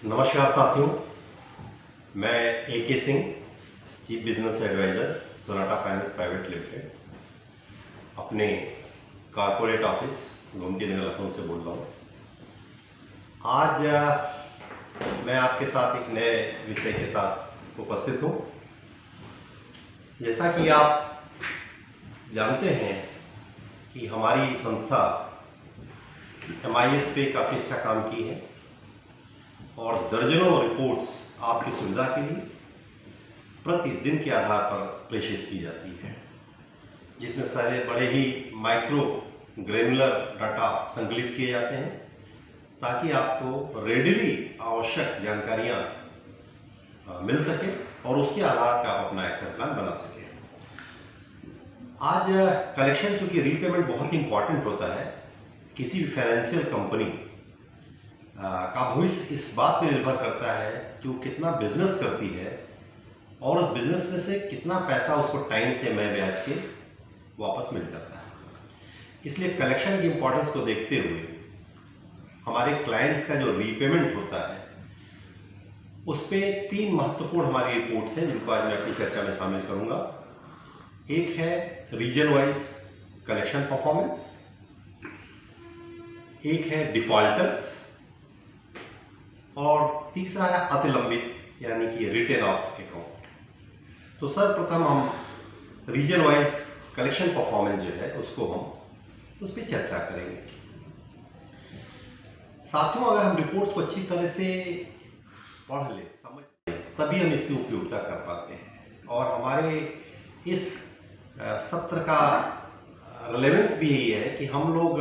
नमस्कार साथियों, मैं AK Singh, chief business adviser, Sonata Finance private limited, अपने कॉरपोरेट ऑफिस गोमती नगर लखनऊ से बोल रहा हूँ। आज मैं आपके साथ एक नए विषय के साथ उपस्थित हूँ। जैसा कि आप जानते हैं कि हमारी संस्था MIS पे काफ़ी अच्छा काम की है और दर्जनों रिपोर्ट्स आपकी सुविधा के लिए प्रतिदिन के आधार पर प्रेषित की जाती है, जिसमें सारे बड़े ही माइक्रो ग्रेनुलर डाटा संकलित किए जाते हैं ताकि आपको रेडिली आवश्यक जानकारियां मिल सके और उसके आधार पर आप अपना एक्शन प्लान बना सकें। आज कलेक्शन, चूंकि रीपेमेंट बहुत ही इंपॉर्टेंट होता है, किसी भी फाइनेंशियल कंपनी का भविष्य इस बात पर निर्भर करता है कि वो कितना बिजनेस करती है और उस बिजनेस में से कितना पैसा उसको टाइम से ब्याज के वापस मिल जाता है। इसलिए कलेक्शन की इंपॉर्टेंस को देखते हुए हमारे क्लाइंट्स का जो रीपेमेंट होता है उस पर 3 महत्वपूर्ण हमारी रिपोर्ट्स हैं जिनको आज मैं अपनी चर्चा में शामिल करूंगा। एक है रीजन वाइज कलेक्शन परफॉर्मेंस, एक है डिफॉल्टर्स और तीसरा है अतिलंबित यानी कि रिटेन ऑफ अकाउंट। तो सर्वप्रथम हम रीजन वाइज कलेक्शन परफॉर्मेंस जो है उसको हम उस पर चर्चा करेंगे। साथियों, अगर हम रिपोर्ट्स को अच्छी तरह से पढ़ ले, समझ ले, तभी हम इसकी उपयोगिता कर पाते हैं और हमारे इस सत्र का रिलेवेंस भी यही है कि हम लोग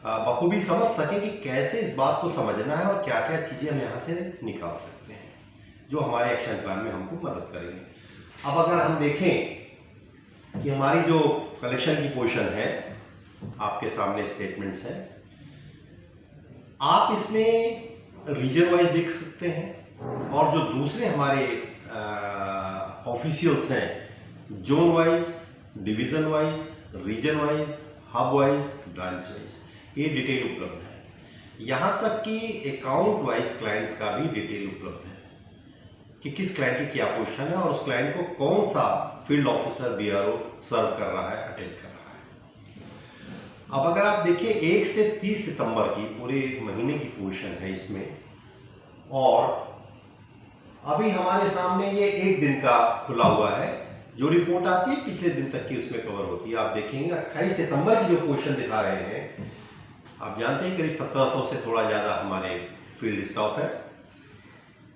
बखूबी समझ सकें कि कैसे इस बात को समझना है और क्या क्या चीज़ें हम यहाँ से निकाल सकते हैं जो हमारे एक्शन प्लान में हमको मदद करेंगे। अब अगर हम देखें कि हमारी जो कलेक्शन की पोजीशन है, आपके सामने स्टेटमेंट्स हैं, आप इसमें रीजन वाइज देख सकते हैं और जो दूसरे हमारे ऑफिशियल्स हैं, zone wise, division wise, region wise, hub wise, branch wise, ये डिटेल उपलब्ध है। यहाँ तक कि अकाउंट वाइज क्लाइंट्स का भी डिटेल उपलब्ध है कि किस क्लाइंट की क्या पोजीशन है और उस क्लाइंट को कौन सा फील्ड ऑफिसर BRO सर्व कर रहा है, अटेंड कर रहा है। अब अगर आप देखिए 1 से 30 सितंबर की पूरे महीने की पोजीशन है इसमें, और अभी हमारे सामने ये 1 दिन का खुला हुआ है। जो रिपोर्ट आती है पिछले दिन तक की उसमें कवर होती है। आप देखेंगे 28 सितंबर की जो पोजीशन दिखा रहे हैं, आप जानते हैं करीब 1700 से थोड़ा ज़्यादा हमारे फील्ड स्टाफ है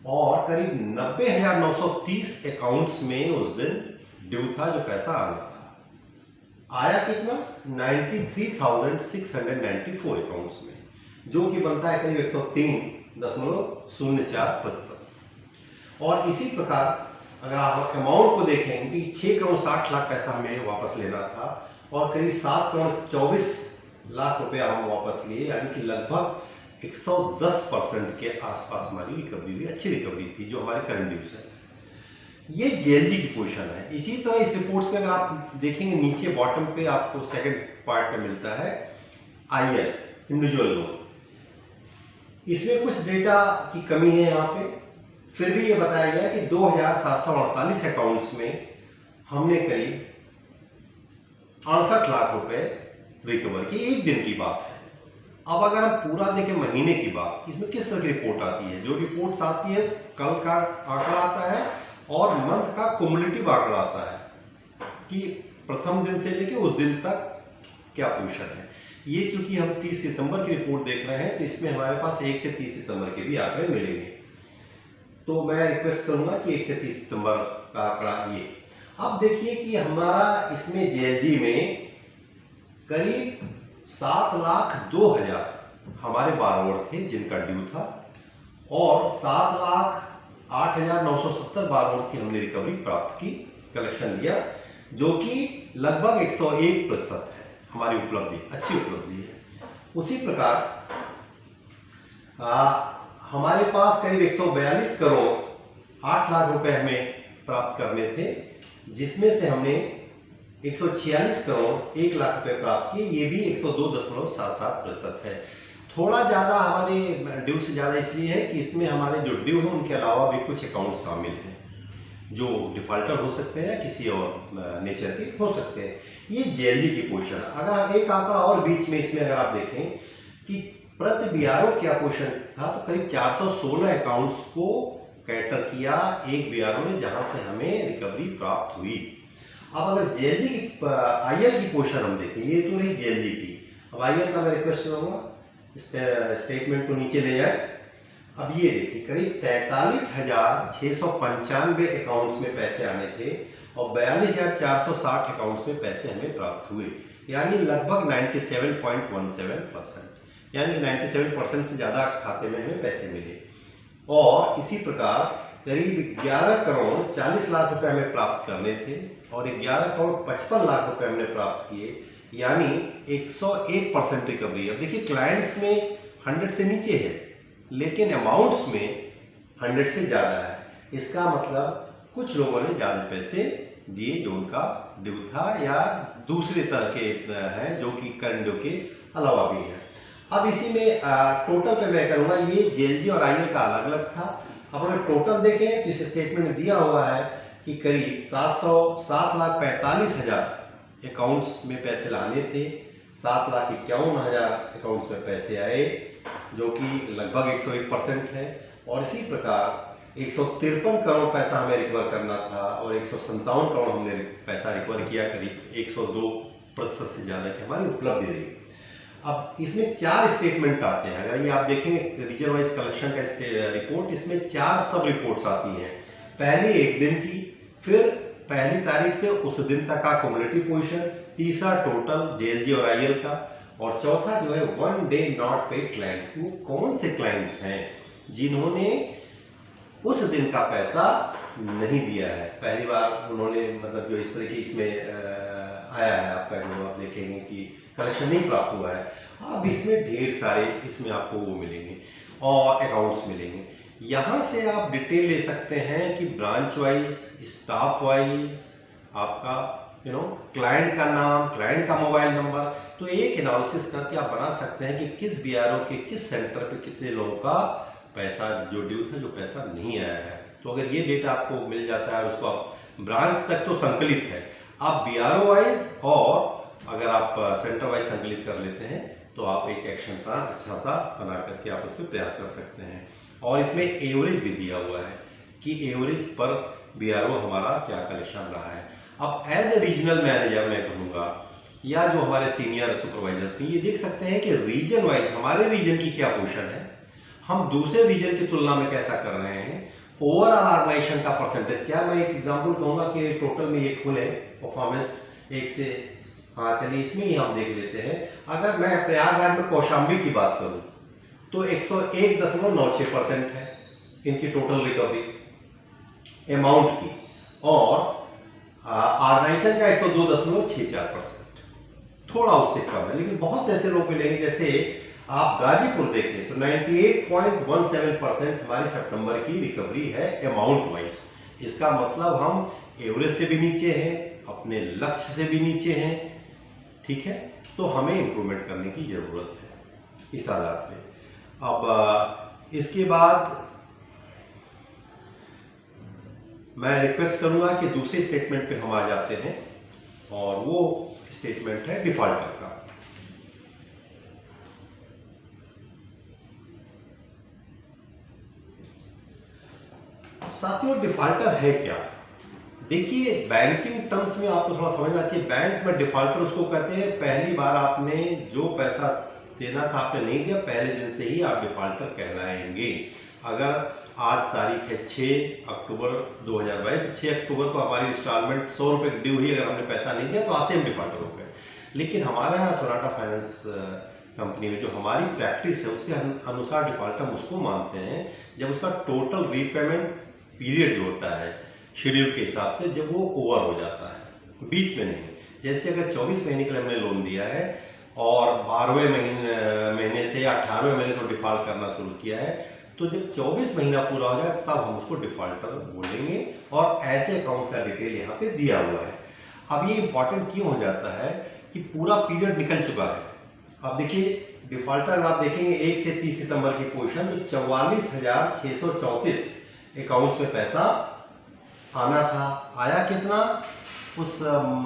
और करीब 90,930 अकाउंट्स में उस दिन ड्यू था, जो पैसा आना था। आया कितना? 93,694 अकाउंट्स में, जो कि बनता है करीब 103.04%। और इसी प्रकार अगर आप अमाउंट को देखें कि 6 करोड़ 60 लाख पैसा हमें वापस लेना था और करीब 7 करोड़ 24 लाख रुपया हम वापस लिए, यानी कि लगभग 110% के आसपास हमारी रिकवरी हुई। अच्छी रिकवरी थी जो हमारे करंट ड्यूज है। ये JLG की पोजीशन है। इसी तरह इस रिपोर्ट्स में अगर आप देखेंगे नीचे बॉटम पे आपको सेकंड पार्ट में मिलता है IL, इंडिविजुअल लोन। इसमें कुछ डेटा की कमी है यहाँ पे, फिर भी ये बताया गया कि 2,748 अकाउंट्स में हमने करीब 68 लाख रुपए रिकवर की। 1 दिन की बात है। अब अगर हम पूरा देखें महीने की बात, इसमें किस तरह की रिपोर्ट आती है? जो रिपोर्ट्स आती है, कल का आंकड़ा आता है और मंथ का कुमुलेटिव आंकड़ा आता है कि प्रथम दिन से लेकर उस दिन तक क्या पोजीशन है। ये चूंकि हम 30 सितंबर की रिपोर्ट देख रहे हैं तो इसमें हमारे पास 1 से 30 सितंबर के भी आंकड़े मिलेंगे। तो मैं रिक्वेस्ट करूंगा कि 1 से 30 सितंबर का आंकड़ा ये। अब देखिए कि हमारा इसमें JLG में करीब 7,02,000 हमारे बारोवर थे जिनका ड्यू था और 7,08,970 बारोवर्स की हमने रिकवरी प्राप्त की, कलेक्शन लिया, जो कि लगभग 101% है हमारी उपलब्धि, अच्छी उपलब्धि है। उसी प्रकार हमारे पास करीब 142 करोड़ 8 लाख रुपए हमें प्राप्त करने थे, जिसमें से हमने 146 करोड़ 1 लाख रुपए प्राप्त किए। ये भी 102.77% है। थोड़ा ज़्यादा हमारे ड्यू से ज़्यादा इसलिए है कि इसमें हमारे जो ड्यू है उनके अलावा भी कुछ अकाउंट शामिल हैं जो डिफाल्टर हो सकते हैं, किसी और नेचर के हो सकते हैं। ये जेएलजी की पोजीशन। अगर एक आंकड़ा और बीच में इसमें अगर आप देखें कि प्रति बीआरओ क्या पोजीशन था, तो करीब 416 अकाउंट्स को कैटर किया एक बीआरओ ने, जहां से हमें रिकवरी प्राप्त हुई। अब अगर जेएलजी की आईएल की पोजीशन हम देखें, ये तो रही जेएलजी की। अब आईएल का मैं रिक्वेस्ट करूंगा स्टेटमेंट को नीचे ले जाए। अब ये देखिए करीब 43,695 अकाउंट्स में पैसे आने थे और 42,460 अकाउंट्स में पैसे हमें प्राप्त हुए, यानी लगभग 97.17%, यानी 97% से ज़्यादा खाते में हमें पैसे मिले। और इसी प्रकार करीब 11 करोड़ 40 लाख रुपए हमें प्राप्त करने थे और 11 करोड़ 55 लाख रुपए हमने प्राप्त किए, यानी 101% रिकवरी। अब देखिए क्लाइंट्स में 100 से नीचे है लेकिन अमाउंट्स में 100 से ज़्यादा है। इसका मतलब कुछ लोगों ने ज़्यादा पैसे दिए जो उनका ड्यू था या दूसरे तरह के हैं जो कि करंट ड्यू के अलावा भी हैं। अब इसी में टोटल पे मैं करूँगा, ये जेएलजी और आईएल का अलग अलग था। अब अगर टोटल देखें तो इस स्टेटमेंट में दिया हुआ है कि करीब 7,45,000 अकाउंट्स में पैसे लाने थे, 7,51,000 अकाउंट्स में पैसे आए जो कि लगभग 101% है। और इसी प्रकार 153 करोड़ पैसा हमें रिकवर करना था और 157 करोड़ हमने पैसा रिकवर किया, करीब 102% से ज़्यादा की हमारी उपलब्धि रही। अब इसमें 4 स्टेटमेंट आते हैं। अगर ये आप देखेंगे रीजन वाइज कलेक्शन का रिपोर्ट, इसमें 4 सब रिपोर्ट्स आती हैं। पहली एक दिन की, फिर पहली तारीख से उस दिन तक का क्युमुलेटिव पोजीशन, तीसरा टोटल जेएलजी और आईएल का, और चौथा जो है 1 डे नॉट पेड क्लाइंट्स। वो कौन से क्लाइंट्स हैं जिन्होंने उस दिन का पैसा नहीं दिया है, पहली बार उन्होंने मतलब जो इस तरह की इसमें आया है आपका, जो आप देखेंगे कि कलेक्शन नहीं प्राप्त हुआ है। अब इसमें ढेर सारे इसमें आपको वो मिलेंगे और अकाउंट्स मिलेंगे। यहाँ से आप डिटेल ले सकते हैं कि ब्रांच वाइज, स्टाफ वाइज, आपका क्लाइंट का नाम, क्लाइंट का मोबाइल नंबर। तो एक एनालिसिस करके आप बना सकते हैं कि किस बीआरओ के किस सेंटर पे कितने लोगों का पैसा जो ड्यू था, जो पैसा नहीं आया है। तो अगर ये डेटा आपको मिल जाता है, उसको आप ब्रांच तक तो संकलित है, आप बीआरओ वाइज और अगर आप सेंटर वाइज संकलित कर लेते हैं तो आप एक एक्शन प्लान अच्छा सा बना करके आप उस पर प्रयास कर सकते हैं। और इसमें एवरेज भी दिया हुआ है कि एवरेज पर बीआरओ हमारा क्या कलेक्शन रहा है। अब एज ए रीजनल मैनेजर मैं कहूँगा, या जो हमारे सीनियर सुपरवाइजर्स भी ये देख सकते हैं कि रीजन वाइज हमारे रीजन की क्या पोजीशन है, हम दूसरे रीजन की तुलना में कैसा कर रहे हैं, ओवरऑल ऑर्गेनाइजेशन का परसेंटेज क्या। मैं एक एग्जांपल कहूँगा कि टोटल में ये खुले परफॉर्मेंस 1 से, हाँ चलिए इसमें ही हम देख लेते हैं। अगर मैं प्रयागराज में कौशाम्बी की बात करूँ तो 101.96% है इनकी टोटल रिकवरी अमाउंट की, और ऑर्गेनाइजेशन का 102.64%, थोड़ा उससे कम है। लेकिन बहुत से ऐसे लोग मिलेंगे, जैसे आप गाजीपुर देखें तो 98.17% हमारी सितंबर की रिकवरी है अमाउंट वाइज। इसका मतलब हम एवरेज से भी नीचे हैं, अपने लक्ष्य से भी नीचे हैं, ठीक है। तो हमें इंप्रूवमेंट करने की जरूरत है इस आधार पे। अब इसके बाद मैं रिक्वेस्ट करूंगा कि दूसरे स्टेटमेंट पे हम आ जाते हैं, और वो स्टेटमेंट है डिफॉल्टर का। साथियों डिफॉल्टर है क्या? देखिए बैंकिंग टर्म्स में आपको थोड़ा समझना चाहिए। बैंक्स में डिफॉल्टर उसको कहते हैं पहली बार आपने जो पैसा देना था आपने नहीं दिया, पहले दिन से ही आप डिफॉल्टर कहलाएंगे। अगर आज तारीख है 6 अक्टूबर 2022, 6 अक्टूबर को हमारी इंस्टॉलमेंट 100 रुपये ड्यू हुई, अगर हमने पैसा नहीं दिया तो आज से हम डिफॉल्टर हो गए। लेकिन हमारे यहाँ सोनाटा फाइनेंस कंपनी में जो हमारी प्रैक्टिस है उसके अनुसार डिफॉल्टर हम उसको मानते हैं जब उसका टोटल रीपेमेंट पीरियड जो होता है शेड्यूल के हिसाब से, जब वो ओवर हो जाता है, बीच में नहीं। जैसे अगर 24 महीने के लिए हमने लोन दिया है और 12वें महीने से या 18वें महीने से डिफॉल्ट करना शुरू किया है, तो जब 24 महीना पूरा हो जाए तब हम उसको डिफॉल्टर बोलेंगे, और ऐसे अकाउंट्स का डिटेल यहाँ पे दिया हुआ है। अब ये इंपॉर्टेंट क्यों हो जाता है कि पूरा पीरियड निकल चुका है। अब देखिए डिफॉल्टर आप देखेंगे 1 से 30 सितंबर की पोजीशन, तो 44,634 अकाउंट्स में पैसा आना था। आया कितना उस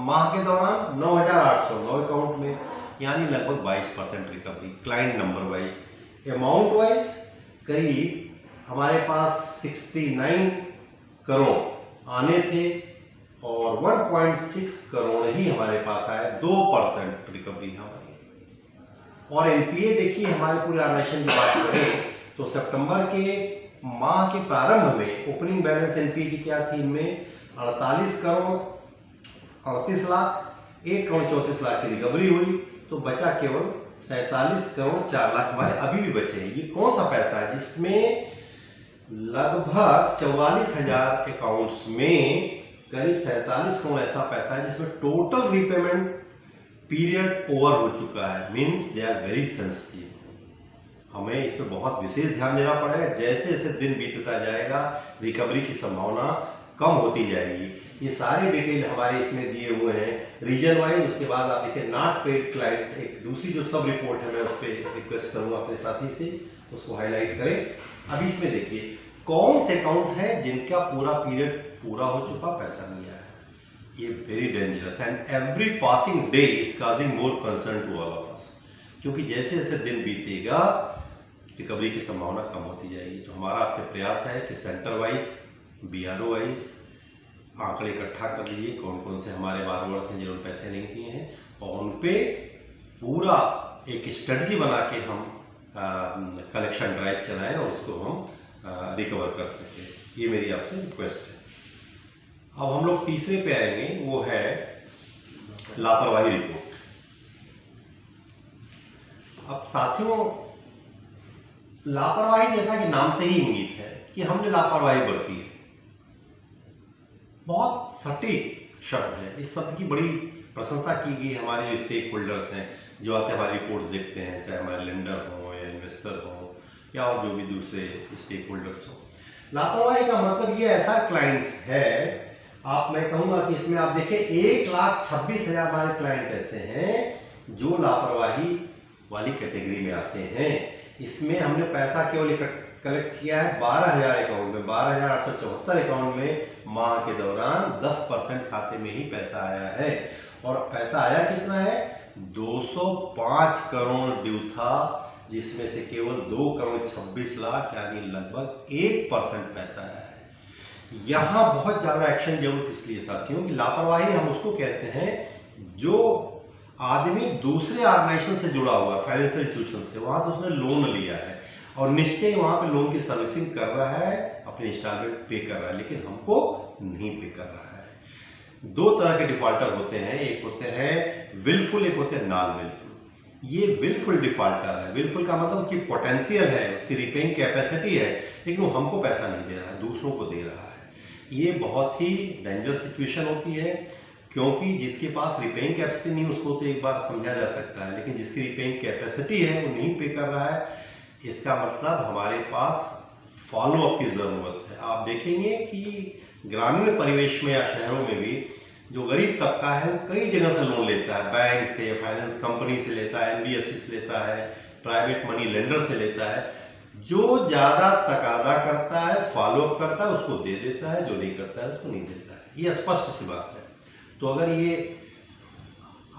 माह के दौरान? 9,809 अकाउंट में, यानी लगभग 22% recovery. Client number wise, amount wise करीब हमारे पास 69 करोड़ आने थे और 1.6 करोड़ ही हमारे पास आए, 2% रिकवरी हमारी। और एनपीए देखिए, हमारे पूरे ऑर्गेनाइजेशन की बात करें तो सितंबर के माह के प्रारंभ में ओपनिंग बैलेंस एनपीए की क्या थी? इनमें 48 करोड़ 38 लाख, 1 करोड़ 34 लाख की रिकवरी हुई, तो बचा केवल 47 करोड़ 4 लाख हमारे अभी भी बचे हैं। ये कौन सा पैसा है जिसमें लगभग 44,000 अकाउंट्स में करीब 47 करोड़ ऐसा पैसा है जिसमें टोटल रीपेमेंट पीरियड ओवर हो चुका है, means they are very sensitive. हमें इस पर बहुत विशेष ध्यान देना पड़ेगा। जैसे जैसे दिन बीतता जाएगा रिकवरी की संभावना कम होती जाएगी। ये सारे डिटेल हमारे इसमें दिए हुए हैं रीजन वाइज। उसके बाद आप देखिए नॉट पेड क्लाइंट, एक दूसरी जो सब रिपोर्ट है, मैं उस पर रिक्वेस्ट करूंगा अपने साथी से उसको हाईलाइट करें। अब इसमें देखिए कौन से अकाउंट है जिनका पूरा पीरियड पूरा हो चुका, पैसा नहीं आया। ये very dangerous and every passing day is causing more concern to all of us, क्योंकि जैसे जैसे दिन बीतेगा रिकवरी की संभावना कम होती जाएगी। तो हमारा आपसे प्रयास है कि सेंटर वाइज, बीआरओ वाइज आंकड़े इकट्ठा कर लीजिए, कौन कौन से हमारे बारोवर्स हैं जिन्होंने पैसे नहीं दिए हैं, और उन पे पूरा एक स्ट्रेटजी बना के हम कलेक्शन ड्राइव चलाएं और उसको हम रिकवर कर सकें। ये मेरी आपसे रिक्वेस्ट है। अब हम लोग तीसरे पे आएंगे, वो है लापरवाही रिपोर्ट। अब साथियों, लापरवाही जैसा कि नाम से ही इंगित है कि हमने लापरवाही बरती है, बहुत सटीक शब्द है। इस शब्द की बड़ी प्रशंसा की गई। हमारे जो स्टेक होल्डर्स हैं जो आते हमारी रिपोर्ट्स देखते हैं, चाहे हमारे लेंडर हो या इन्वेस्टर हो या और जो भी दूसरे स्टेक होल्डर्स हो। लापरवाही का मतलब ये ऐसा क्लाइंट्स है, आप मैं कहूँगा कि इसमें आप देखें 1,26,000 हमारे क्लाइंट ऐसे हैं जो लापरवाही वाली कैटेगरी में आते हैं। इसमें हमने पैसा केवल कलेक्ट किया है 12,000 अकाउंट में, 12,874 अकाउंट में माह के दौरान 10% खाते में ही पैसा आया है। और पैसा आया कितना है? 205 करोड़ ड्यू था, जिसमें से केवल 2 करोड़ 26 लाख यानी लगभग 1% पैसा आया है। यहाँ बहुत ज़्यादा एक्शन जरूरत इसलिए साथियों कि लापरवाही हम उसको कहते हैं जो आदमी दूसरे ऑर्गेनाइजेशन से जुड़ा हुआ है, फाइनेंशियल इंस्टीट्यूशन से, वहाँ से उसने लोन लिया है और निश्चय वहाँ पे लोन की सर्विसिंग कर रहा है, अपने इंस्टॉलमेंट पे कर रहा है, लेकिन हमको नहीं पे कर रहा है। दो तरह के डिफॉल्टर होते हैं, एक होते हैं विलफुल, एक होते हैं नॉन विलफुल। ये विलफुल डिफॉल्टर है। विलफुल का मतलब उसकी पोटेंशियल है, उसकी रिपेइंग कैपेसिटी है, लेकिन वो हमको पैसा नहीं दे रहा है, दूसरों को दे रहा है। ये बहुत ही डेंजरस सिचुएशन होती है, क्योंकि जिसके पास रिपेइंग कैपेसिटी नहीं उसको तो एक बार समझा जा सकता है, लेकिन जिसकी रिपेइंग कैपेसिटी है वो नहीं पे कर रहा है, इसका मतलब हमारे पास फॉलो अप की ज़रूरत है। आप देखेंगे कि ग्रामीण परिवेश में या शहरों में भी जो गरीब तबका है वो कई जगह से लोन लेता है, बैंक से, फाइनेंस कंपनी से लेता है, एनबीएफसी से लेता है, प्राइवेट मनी लेंडर से लेता है। जो ज़्यादा तकादा करता है, फॉलो अप करता है, उसको दे देता है, जो नहीं करता है उसको नहीं देता है। ये स्पष्ट सी बात है। तो अगर ये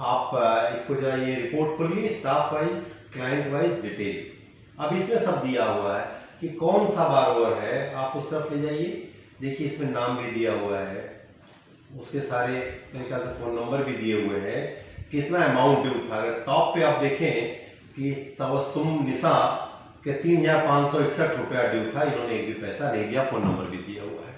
आप इसको जरा ये रिपोर्ट खोलिए, staff wise, client wise detail. अब इसमें सब दिया हुआ है कि कौन सा बारोवर है, आप उस तरफ ले जाइए, देखिए इसमें नाम भी दिया हुआ है, उसके सारे मेरे ख्याल से फ़ोन नंबर भी दिए हुए हैं, कितना अमाउंट ड्यू था। अगर टॉप पे आप देखें कि तबस्सुम निसा के 3,561 रुपया ड्यू था, इन्होंने एक भी पैसा नहीं दिया, फ़ोन नंबर भी दिया हुआ है।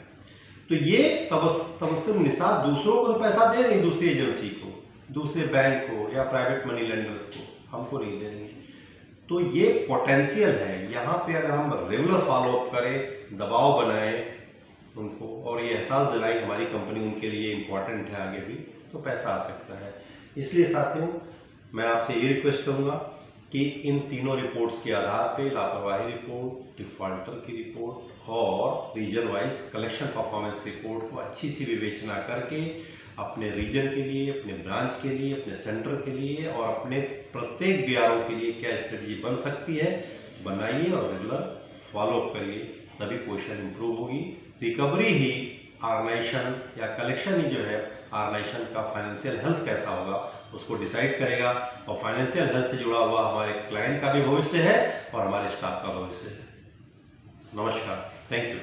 तो ये तबस्सुम निसा दूसरों को तो पैसा दे रही, दूसरी एजेंसी को, दूसरे बैंक को या प्राइवेट मनी लेंडर्स को, हमको नहीं दे रही है। तो ये पोटेंशियल है। यहाँ पे अगर हम रेगुलर फॉलो अप करें, दबाव बनाएं उनको और ये एहसास दिलाएं हमारी कंपनी उनके लिए इम्पोर्टेंट है आगे भी, तो पैसा आ सकता है। इसलिए साथियों मैं आपसे ये रिक्वेस्ट करूँगा कि इन तीनों रिपोर्ट्स के आधार पे, लापरवाही रिपोर्ट, डिफॉल्टर की रिपोर्ट और region wise collection performance report को अच्छी सी विवेचना करके अपने रीजन के लिए, अपने ब्रांच के लिए, अपने सेंटर के लिए और अपने प्रत्येक बीआरओ के लिए क्या स्ट्रेटजी बन सकती है बनाइए और रेगुलर फॉलोअप करिए, तभी पोजीशन इंप्रूव होगी। रिकवरी ही ऑर्गेनाइजेशन या कलेक्शन ही जो है ऑर्गेनाइजेशन का फाइनेंशियल हेल्थ कैसा होगा उसको डिसाइड करेगा, और फाइनेंशियल हेल्थ से जुड़ा हुआ हमारे क्लाइंट का भी भविष्य है और हमारे स्टाफ का भविष्य है। नमस्कार, थैंक यू।